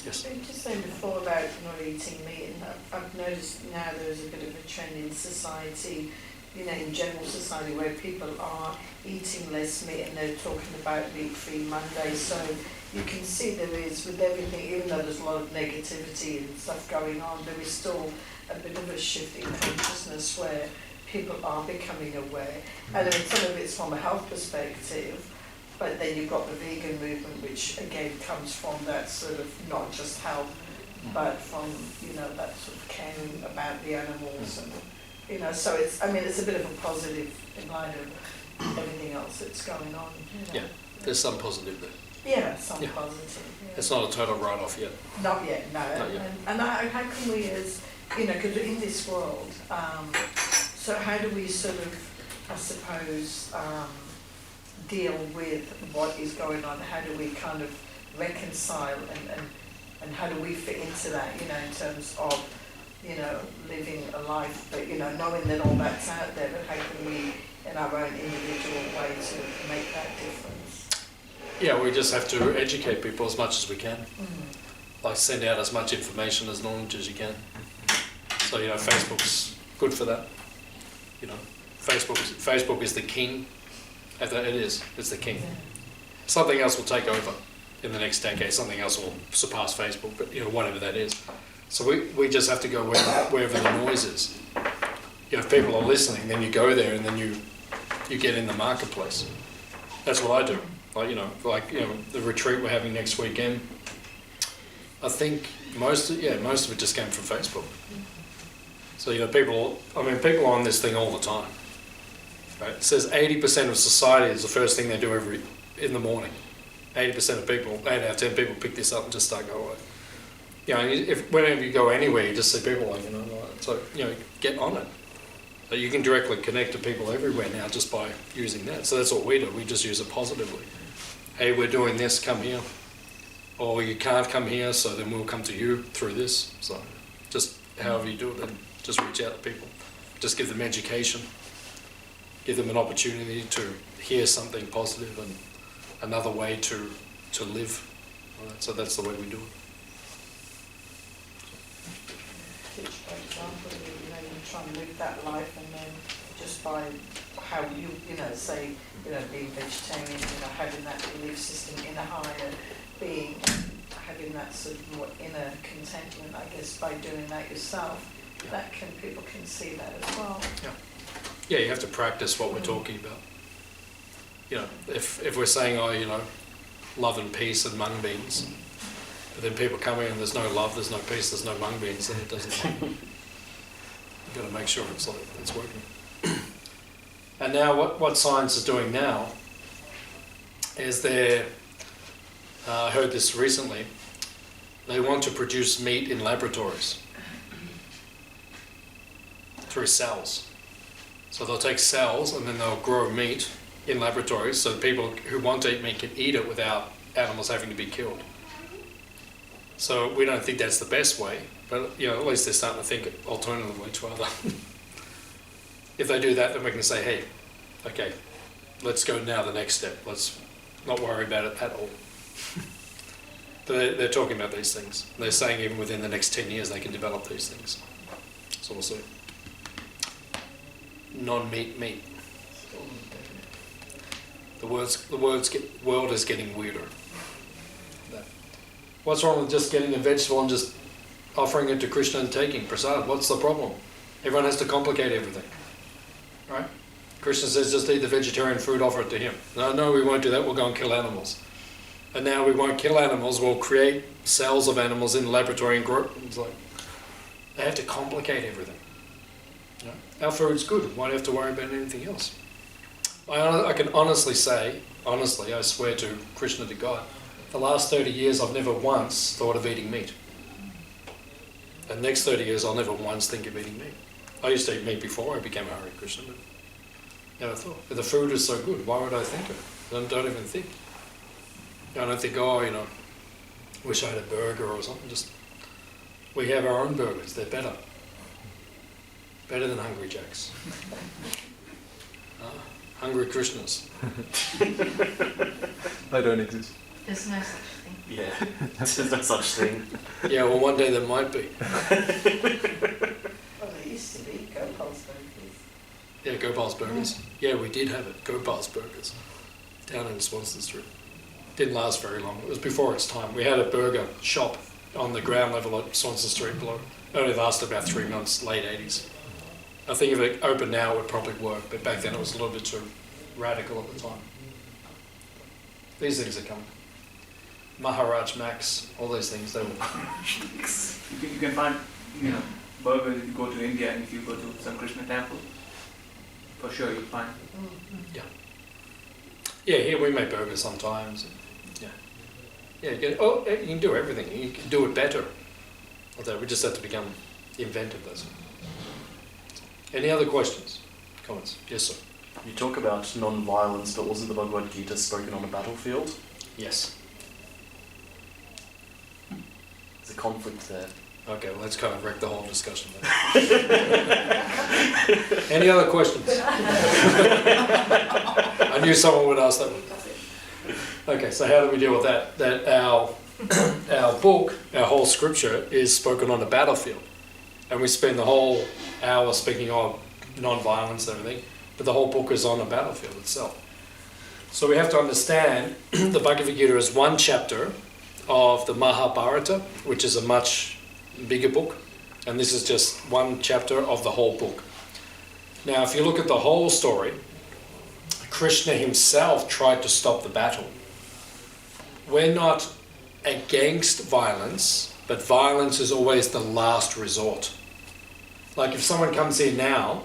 Yes. You were just saying before about not eating meat, and I've noticed now there's a bit of a trend in society, you know, in general society, where people are eating less meat and they're talking about meat-free Monday. So you can see there is, with everything, even though there's a lot of negativity and stuff going on, there is still a bit of a shift in consciousness where people are becoming aware. And I mean, some of it's from a health perspective, but then you've got the vegan movement, which again comes from that sort of not just health, but from, you know, that sort of caring about the animals, and you know, so it's, I mean, it's a bit of a positive in light of everything else that's going on. You know. Yeah, there's some positive there. Yeah, some Yeah. positive. Yeah. It's not a total write-off yet. Not yet, no. Not yet. And how can we, as you know, because in this world, so how do we sort of, I suppose, deal with what is going on? How do we kind of reconcile and how do we fit into that, you know, in terms of, you know, living a life, but, you know, knowing that all that's out there, but how can we, in our own individual way, to make that difference? Yeah, we just have to educate people as much as we can. Mm. Like send out as much information as knowledge as you can. So, you know, Facebook's good for that. You know, Facebook is the king. It is. It's the king. Yeah. Something else will take over in the next decade. Something else will surpass Facebook, but, you know, whatever that is. So we just have to go wherever the noise is. You know, if people are listening, then you go there and then you get in the marketplace. That's what I do. Like, you know, the retreat we're having next weekend. I think most of it just came from Facebook. So, you know, people are on this thing all the time. Right? It says 80% of society is the first thing they do in the morning. 80% of people, 8 out of 10 people pick this up and just start going. You know, whenever you go anywhere, you just see people like, you know, so, you know, get on it. So you can directly connect to people everywhere now just by using that. So that's what we do. We just use it positively. Hey, we're doing this, come here. Or you can't come here, so then we'll come to you through this. So just however you do it, then just reach out to people. Just give them education. Give them an opportunity to hear something positive and another way to live. So that's the way we do it. Teach, for example, you know, you try and live that life, and then just by how you know, say, you know, being vegetarian, you know, having that belief system in a higher being, having that sort of more inner contentment, I guess, by doing that yourself, that people can see that as well. Yeah, you have to practice what we're talking about. You know, if we're saying, oh, you know, love and peace and mung beans, but then people come in and there's no love, there's no peace, there's no mung beans, then it doesn't work. You've got to make sure it's working. And now what science is doing now is I heard this recently, they want to produce meat in laboratories through cells. So they'll take cells and then they'll grow meat in laboratories so people who want to eat meat can eat it without animals having to be killed. So we don't think that's the best way, but, you know, at least they're starting to think alternatively to other. If they do that, then we can say, hey, okay, let's go now the next step. Let's not worry about it at all. They're talking about these things. They're saying even within the next 10 years they can develop these things. So we'll see. Non-meat meat. The world is getting weirder. What's wrong with just getting a vegetable and just offering it to Krishna and taking prasad? What's the problem? Everyone has to complicate everything, right? Krishna says just eat the vegetarian food, offer it to him. No, we won't do that. We'll go and kill animals. And now we won't kill animals. We'll create cells of animals in the laboratory and grow. It's like they have to complicate everything. You know? Our food's good. Why do you have to worry about anything else? I can honestly say, I swear to Krishna, to God, the last 30 years I've never once thought of eating meat. The next 30 years I'll never once think of eating meat. I used to eat meat before I became a Hare Krishna, but Never thought. But the food is so good, why would I think of it? Don't even think. I don't think, oh, wish I had a burger or something. Just, we have our own burgers, they're better. Better than Hungry Jack's. Hungry Krishnas. They don't exist. There's no such thing. Yeah, there's no such thing. Yeah, well, one day there might be. Well, it used to be Gopal's Burgers. Yeah, Gopal's Burgers. Yeah, we did have it, Gopal's Burgers, down in Swanston Street. Didn't last very long. It was before its time. We had a burger shop on the ground level at Swanston Street below. It only lasted about 3 months, late 80s. I think if it opened now, it would probably work, but back then it was a little bit too radical at the time. These things are coming. Maharaj Max, all these things, they will. You can find, burgers if you go to India and if you go to some Krishna temple. For sure you'll find. Yeah, here we make burgers sometimes. Yeah, you can do everything. You can do it better. Although we just have to become inventive, that's all. Any other questions? Comments? Yes, sir. You talk about non-violence, but wasn't the Bhagavad Gita spoken on a battlefield? Yes. There's a conflict there. Okay, well, let's kind of wreck the whole discussion then. Any other questions? I knew someone would ask that one. Okay, so how do we deal with that? That our book, our whole scripture, is spoken on a battlefield. And we spend the whole hour speaking of non-violence and everything, but the whole book is on a battlefield itself. So we have to understand the Bhagavad Gita is one chapter of the Mahabharata, which is a much bigger book, and this is just one chapter of the whole book. Now, if you look at the whole story, Krishna himself tried to stop the battle. We're not against violence, but violence is always the last resort. Like if someone comes in now,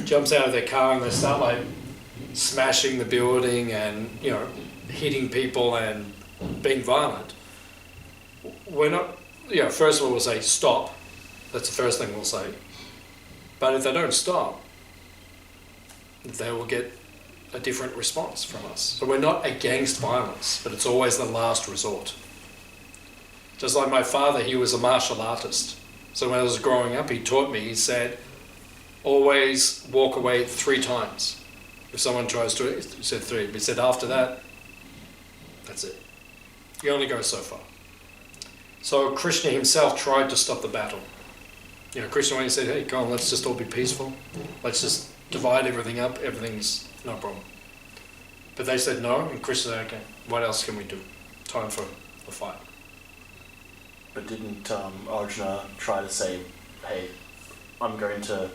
jumps out of their car and they start like smashing the building and, hitting people and being violent, we're not, first of all we'll say stop. That's the first thing we'll say. But if they don't stop, they will get a different response from us. So we're not against violence, but it's always the last resort. Just like my father, he was a martial artist. So when I was growing up, he taught me, he said, always walk away 3 times. If someone tries to, he said 3. But he said after that, that's it. You only go so far. So Krishna himself tried to stop the battle. Krishna, when he said, hey, come on, let's just all be peaceful. Let's just divide everything up. Everything's no problem. But they said no, and Krishna said, okay, what else can we do? Time for the fight. But didn't Arjuna try to say, hey, I'm going to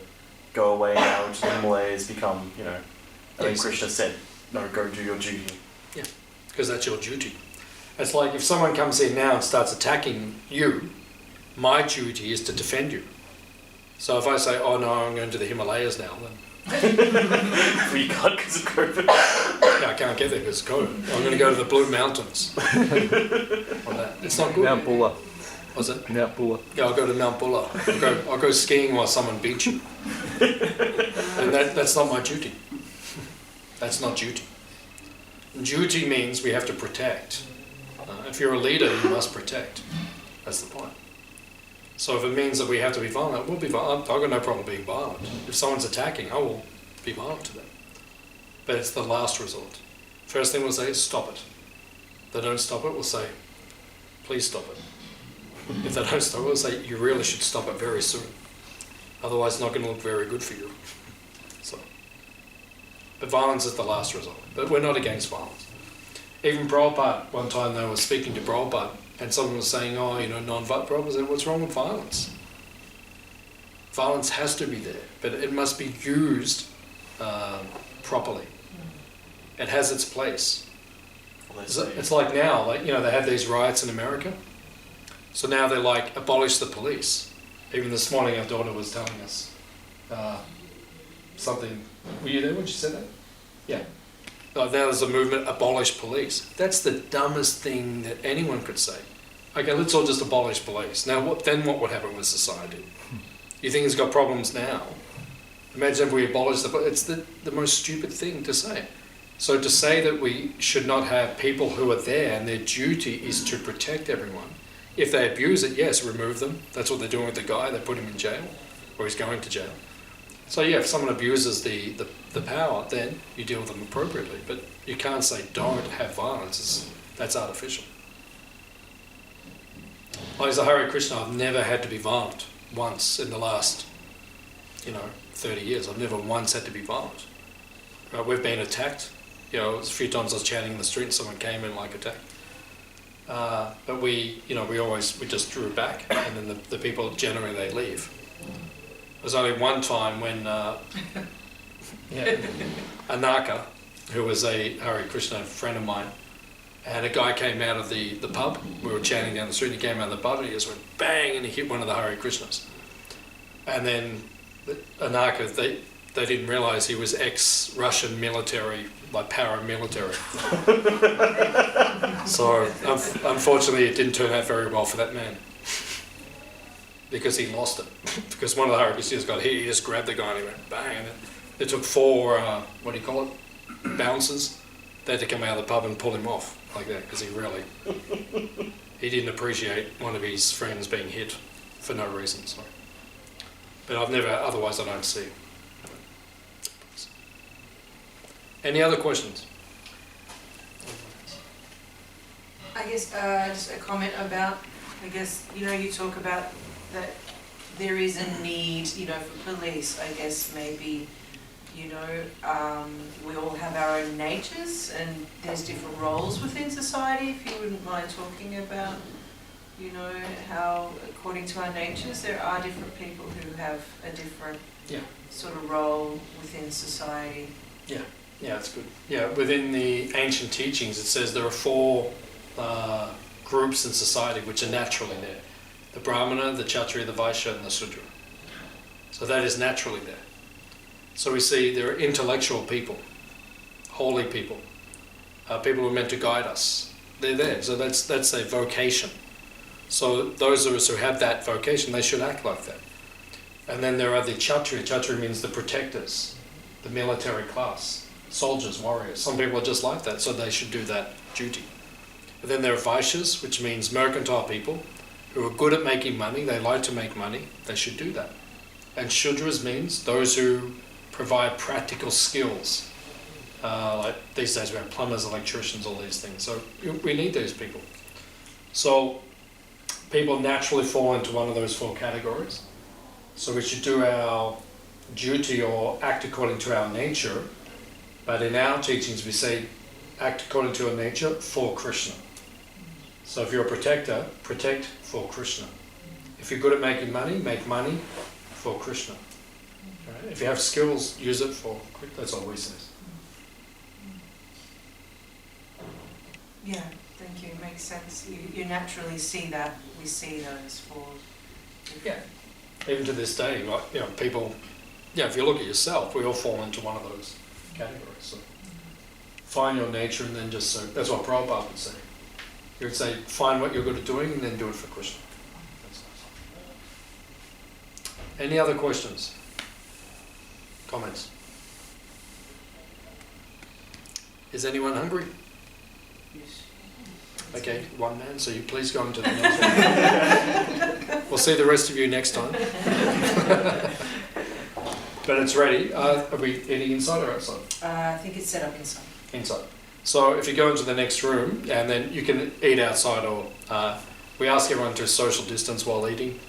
go away now into the Himalayas, become, and then Krishna said, no, go do your duty. Yeah, because that's your duty. It's like if someone comes in now and starts attacking you, my duty is to defend you. So if I say, oh no, I'm going to the Himalayas now, then... We can't because of COVID. Yeah, I can't get there because of COVID. I'm going to go to the Blue Mountains. It's not good. Mount Bulla. What's it? Mount Bulla. Yeah, I'll go to Mount Bulla. I'll go skiing while someone beats you. And that's not my duty. That's not duty. Duty means we have to protect. If you're a leader, you must protect. That's the point. So if it means that we have to be violent, we'll be violent. I've got no problem being violent. If someone's attacking, I will be violent to them. But it's the last resort. First thing we'll say is stop it. If they don't stop it, we'll say, please stop it. If they don't stop it, we'll say, you really should stop it very soon. Otherwise it's not going to look very good for you. But violence is the last resort. But we're not against violence. Even Prabhupada, one time they were speaking to Prabhupada, and someone was saying, non-violent. Prabhupada said, what's wrong with violence? Violence has to be there, but it must be used properly. It has its place. It's like now, they have these riots in America. So now they're like, abolish the police. Even this morning our daughter was telling us something. Were you there when she said that? Yeah. Now there's a movement, abolish police. That's the dumbest thing that anyone could say. Okay, let's all just abolish police. Now what would happen with society? You think it's got problems now? Imagine if we abolish it's the most stupid thing to say. So to say that we should not have people who are there and their duty is to protect everyone. If they abuse it, yes, remove them. That's what they're doing with the guy. They put him in jail, or he's going to jail. So yeah, if someone abuses the power, then you deal with them appropriately. But you can't say don't have violence. That's artificial. Like as a Hare Krishna, I've never had to be violent once in the last, 30 years. I've never once had to be violent. We've been attacked. A few times I was chanting in the street and someone came and attacked. But we just drew back, and then the people generally they leave. There's only one time when Anaka, who was a Hare Krishna friend of mine, and a guy came out of the pub. We were chanting down the street, and he came out of the pub and he just went bang and he hit one of the Hare Krishnas. And then Anaka, they didn't realise he was ex-Russian military, paramilitary. So unfortunately it didn't turn out very well for that man. Because he lost it. Because one of the Hare Krishnas got hit, he just grabbed the guy and he went bang. And it took 4, bouncers. They had to come out of the pub and pull him off like that because he didn't appreciate one of his friends being hit for no reason. So. But otherwise I don't see it. Any other questions? I guess just a comment about, you talk about that there is a need, for police. I guess maybe, we all have our own natures and there's different roles within society. If you wouldn't mind talking about, how according to our natures there are different people who have a different sort of role within society. Yeah, that's good. Yeah, within the ancient teachings it says there are 4 groups in society which are naturally there. The Brahmana, the Kshatriya, the Vaishya and the Sudra. So that is naturally there. So we see there are intellectual people, holy people, people who are meant to guide us. They're there, so that's a vocation. So those of us who have that vocation, they should act like that. And then there are the Kshatriya. Kshatriya means the protectors, the military class, soldiers, warriors. Some people are just like that, so they should do that duty. And then there are Vaishyas, which means mercantile people, who are good at making money, they like to make money, they should do that. And Shudras means those who provide practical skills. Like these days we have plumbers, electricians, all these things. So we need these people. So people naturally fall into one of those 4 categories. So we should do our duty or act according to our nature. But in our teachings we say act according to our nature for Krishna. So if you're a protector, protect for Krishna. If you're good at making money, make money for Krishna. Right? If you have skills, use it for Krishna. That's all we say. Yeah, thank you. It makes sense. You naturally see that. We see those 4. Yeah. Even to this day, people, if you look at yourself, we all fall into one of those categories. So find your nature and then just that's what Prabhupada would say. He would say, find what you're good at doing and then do it for Krishna. That's nice. Any other questions? Comments? Is anyone hungry? Yes. Okay, one man, so you please go into the next one. We'll see the rest of you next time. But it's ready. Are we eating inside or outside? I think it's set up inside. Inside. So if you go into the next room, and then you can eat outside, or we ask everyone to social distance while eating.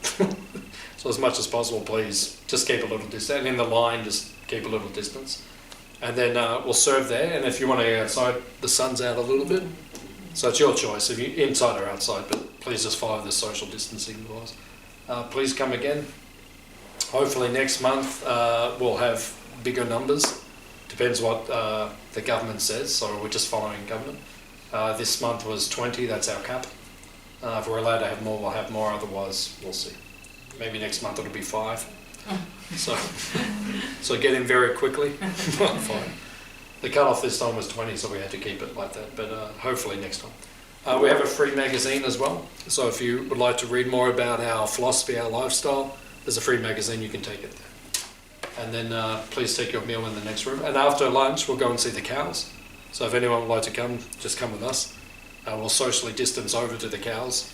So as much as possible, please just keep a little distance. And in the line, just keep a little distance. And then we'll serve there. And if you want to eat outside, the sun's out a little bit. So it's your choice, if you inside or outside, but please just follow the social distancing laws. Please come again. Hopefully next month we'll have bigger numbers. Depends what the government says, so we're just following government. This month was 20, that's our cap. If we're allowed to have more, we'll have more, otherwise we'll see. Maybe next month it'll be 5. So get in very quickly. Fine. The cut-off this time was 20, so we had to keep it like that, but hopefully next time. We have a free magazine as well, so if you would like to read more about our philosophy, our lifestyle, there's a free magazine, you can take it there. And then please take your meal in the next room. And after lunch, we'll go and see the cows. So if anyone would like to come, just come with us. We'll socially distance over to the cows,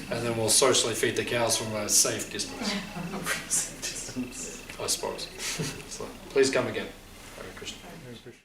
and then we'll socially feed the cows from a safe distance, I suppose. So please come again. Hare Krishna.